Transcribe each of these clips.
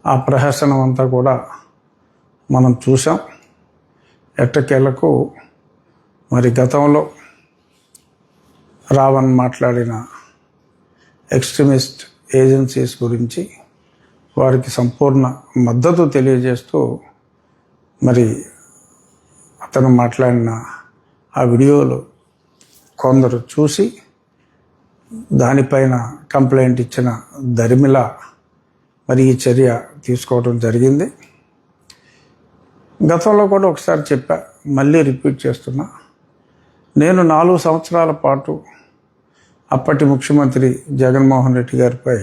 ఆ ప్రహసనం అంతా కూడా మనం చూసాం. ఎట్టకేలకు మరి గతంలో రావణ్ మాట్లాడిన ఎక్స్ట్రీమిస్ట్ ఏజెన్సీస్ గురించి వారికి సంపూర్ణ మద్దతు తెలియజేస్తూ మరి అతను మాట్లాడిన ఆ వీడియోలు కొందరు చూసి దానిపైన కంప్లైంట్ ఇచ్చిన దరిమిల మరి ఈ చర్య తీసుకోవడం జరిగింది. గతంలో కూడా ఒకసారి చెప్పా, మళ్ళీ రిపీట్ చేస్తున్నా. నేను 4 సంవత్సరాల పాటు అప్పటి ముఖ్యమంత్రి జగన్మోహన్ రెడ్డి గారిపై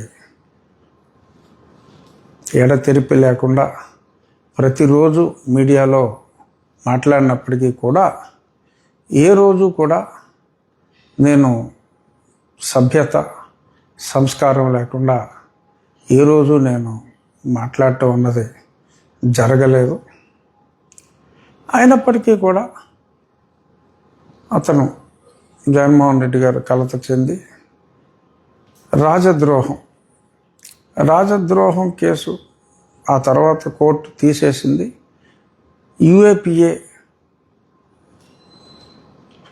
ఎడతెరిపి లేకుండా ప్రతిరోజు మీడియాలో మాట్లాడినప్పటికీ కూడా ఏ రోజు కూడా నేను సభ్యత సంస్కారం లేకుండా ఏ రోజు నేను మాట్లాడటం అన్నది జరగలేదు. అయినప్పటికీ కూడా అతను జగన్మోహన్ రెడ్డి గారు కలత చెంది రాజద్రోహం కేసు ఆ తర్వాత కోర్టు తీసేసింది. యూఏపీఏ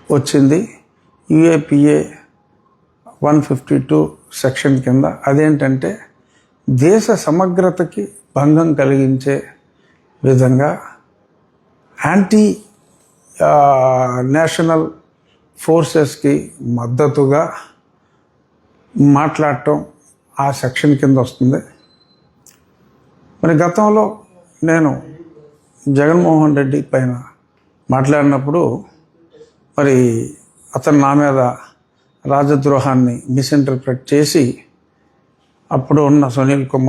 వచ్చింది. యూఏపీఏ 152 సెక్షన్ కింద అదేంటంటే దేశ సమగ్రతకి భంగం కలిగించే విధంగా యాంటీ నేషనల్ ఫోర్సెస్కి మద్దతుగా మాట్లాడటం ఆ సెక్షన్ కింద వస్తుంది. మరి గతంలో నేను జగన్మోహన్ రెడ్డి పైన మాట్లాడినప్పుడు మరి అతను నా మీద రాజద్రోహాన్ని మిస్ఇంటర్ప్రెట్ చేసి అప్పుడు ఉన్న సునీల్ కుమార్